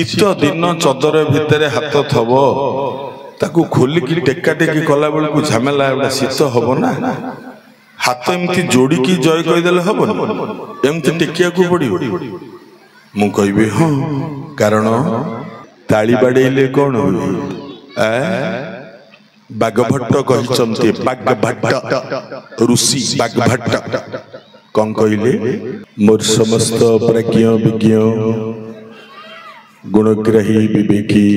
शीत दिन चदर भितर हाथ थब ताकू खोलिकी टेका टेकी कला बेल को झमेला शीत हम ना हाथ एमती जोड़िकी जय कहीदेले हम एमती टेकिया को पड़ो मु कहि हाँ कारण ताली बाड़े कौन हुए बागभट्ट कहते बागभट्ट ऋषि बागभट्ट कौन कहले मोर समस्त प्राज्ञ विज्ञ गुणग्राही विवेकी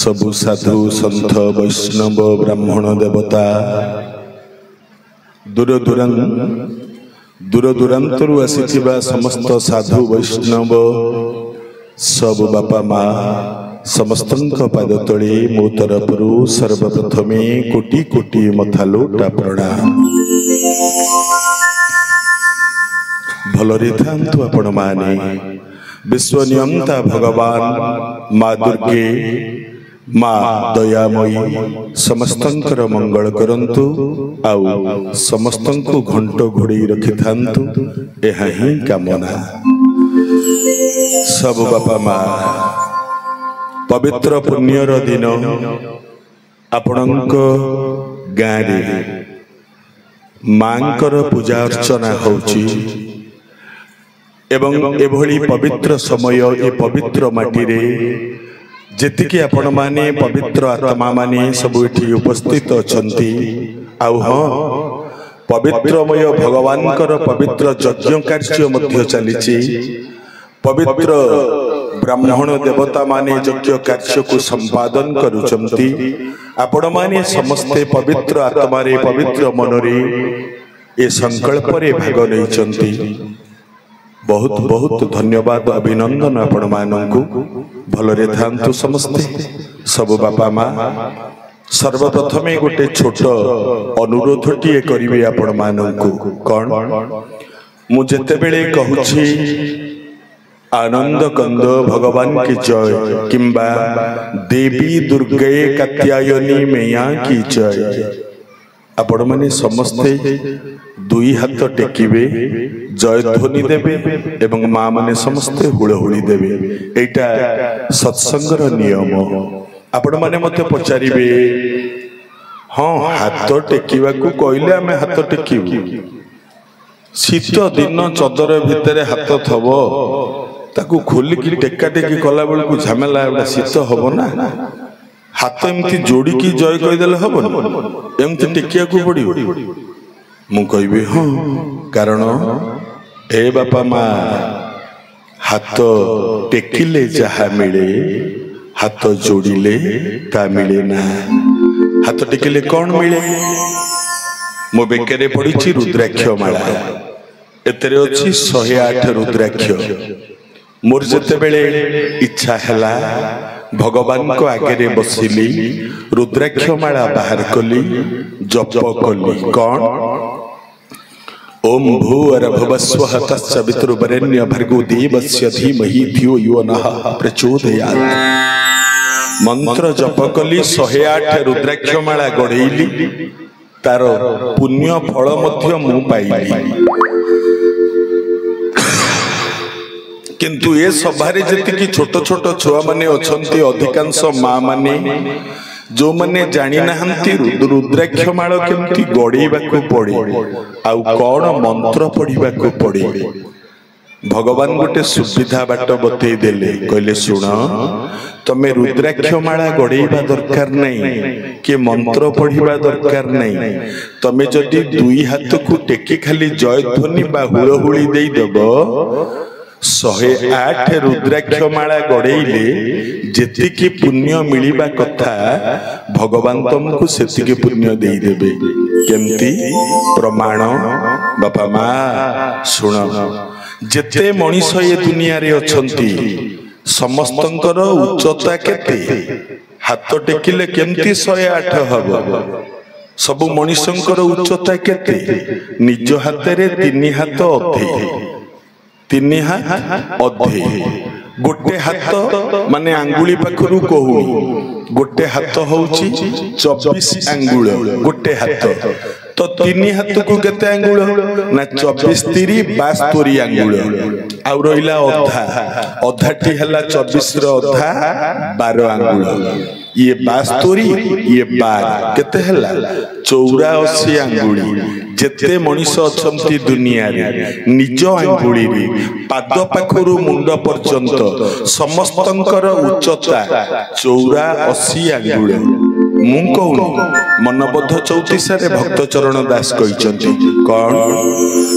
सबु साधु संत वैष्णव ब्राह्मण देवता दूर दूरांतरु आसीथिबा समस्त साधु वैष्णव सब बापा माँ समस्तंक पाद तले मो तरफरु सर्वप्रथमे कोटि कोटि मथालोटा प्रणाम। भलरे थांतु आपण माने विश्वनियंता भगवान माँ दुर्गे माँ दयामयी समस्तंकर मंगल करंतु आउ समस्तंकु घंट घोड़े रखि थांतु एहा ही कामना। सब बापा माँ पवित्र पुण्यर दिन आपणक गाँ रे मांकर पूजा अर्चना होची एवं एभली पवित्र समय ए पवित्र माटी रे जेतिकी आपण माने पवित्र आत्मा माने सब एठी उपस्थित अछंती आउ हाँ पवित्रमय भगवानकर पवित्र यज्ञ कार्य मध्य चलीची पवित्र ब्राह्मण देवता माने यज्ञ कार्य को संपादन करुचंती आपण माने समस्ते पवित्र आत्मा रे पवित्र मन रे ए संकल्प रे भाग नैचंती बहुत बहुत धन्यवाद अभिनंदन आपण माननकु भलरे थांतु समस्ते सब बापा माँ सर्वप्रथमे गोटे छोट अनुरोधटीए करिवे आपण माननकु कौन मु जेतेबेले कहूछि आनंद कंद भगवान की जय किंबा देवी दुर्गे कात्यायनी मैया की जय आपण माने समस्ते दुई हाथ टेकिबे जय ध्वनि देवे एवं माँ माने समस्ते हुलहुली देवे एटा सत्संगर नियम आपण माने मते पचारिबे हाँ हाथ टेकिबा को कहले आमे हाथ टेकिबु शीत दिन चदर भितर हाथ थब ताकू खोलिकी टेका टेकी कला बेल को झमेला शीत हम ना हाथ एमती जोड़िकी जय कहीदेले हम एमती टेकिया को पड़ो मु कहि हाँ कारण ए बापा माँ हाथ टेकिले जहा मिले हाथ जोड़िले ता मिले ना हाथ टेकिले कौन मिले मो बेकेरे पड़ी रुद्राक्ष माला एतरे अछि 108 रुद्राक्ष मोर जेते बेले इच्छा हैला भगवान को आगे बसिली रुद्राक्ष माला बाहर कली जप कली कौन ओम भूर्भुवस्वः तत्सवितुर्वरेण्य भर्गो देवस्य धीमहि धियो यो नः प्रचोदयात् मंत्र जप कली 108 रुद्राक्ष माला गढ़ेली तार पुण्य फल मध्य मु पाइली किंतु ये सभारे जति छोट छोट छुआ माने अछंती अधिकांश माँ माने जो माने जानी नाहंती रुद्राक्ष माळ केमती गड़ेबा को पड़े आउ कौन मंत्र पढ़िबा को पड़े भगवान गोटे सुविधा बाट बतई देले कहले सुन तमे रुद्राक्ष माला गड़ेबा दरकार नहीं कि मंत्र पढ़िबा दरकार नहीं तमे जदि दुई हाथ को टेकी खाली जय ध्वनि बा हुलहुली देई देबो 108 रुद्राक्ष माला गड़ेले जेतिकी पुण्य मिलिबा कथा भगवान तुमको सेतिकी पुण्य देई देबे केमती प्रमाण बापा माँ सुन जेते मनीष ये दुनिया रे अछंती समस्तंकर उच्चता केते हाथ टेकिले केमती 108 हबो सब मनीषंकर उच्चता केते निज हाथ रे 3 हाथ अधे 3 हाथ अधे गोटे हाथ माने आंगुली पाखरु कहू गोटे हाथ होउची 24 आंगुल गोटे हाथ तो 3 हाथ को केते आंगुल ना 24 3 72 आंगुल आ रहिला अधा अधाटी हला 24 रो अधा 12 आंगुल ये 72 ये 12 केते हला 84 आंगुली जेते मनीष अछंती दुनिया रे निज आंगुली रे पाद पाखरु मुंड पर्यंत समस्तंकर उच्चता 84 आंगुल मु कहूँ मनबद्ध 34 रे भक्त चरण दास कहिचंती कौन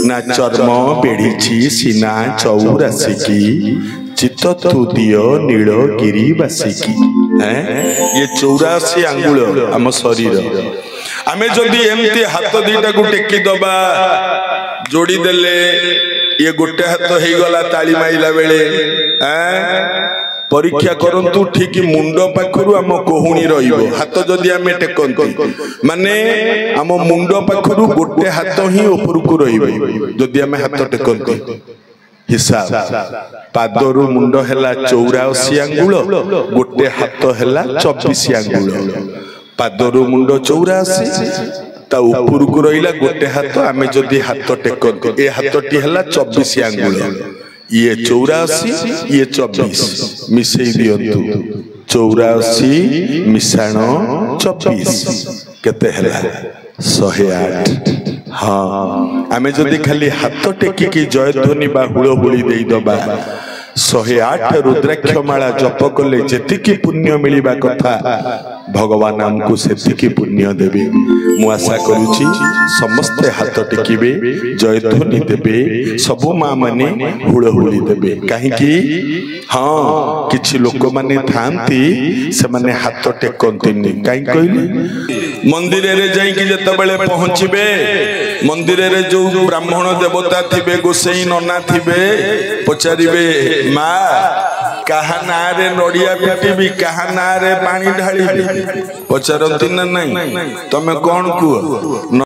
ना चर्म बेढ़ी सीना 84 की चित्त तू दियो नीलगिरी बासिकी ये 84 आंगुल आम शरीर आमे जदि एमती हाथ दीटा को टेकी दबा जोड़ी देले ये गोटे हाथ हो गला ताली माइला बेले परीक्षा करंतु ठीक मुंड पाखरु आम कोहुणी रहिबो हाथ जदि आमे टेकंती माने आम मुंड पाखरु गोटे हाथ ही ऊपर को रहिबो जदि आमे हाथ टेकंती हिसाब पादरु मुंड हैला 84 आंगुल गोटे हाथ हैला 24 आंगुल पादरु मुंड 84 ता ऊपर को रहिला गोटे हाथ आमे जदि हाथ टेकंती ए हाथटी हैला 24 आंगुल ये 84 ये 24 मिसई दियंतु 84 मिसाण 24 केते हैला 108 हाँ आमे जदि खाली हाथ टेकी की जय ध्वनि बा हुलहुली देई दबा 108 रुद्राक्ष माला जप कले जेतिकी पुण्य मिलिबा कथा भगवान हमको सेतिकी पुण्य देबे मु आशा करूची समस्त हाथ टेकीबे जय ध्वनि देबे सबु मां माने हुलहुली देबे काहे कि हाँ किछि लोक माने थांती से माने हाथ टेकंती काहे कहली मंदिर रे जाई कि जत बेले पहुंचबे मंदिर रे जो ब्राह्मण देवता थिबे गोसेई नना थिबे पचारिबे माँ कहा ना रे नड़िया पिटिबी कहा ना रे पानी ढाली पचारती ना नहीं तमे कौन कुह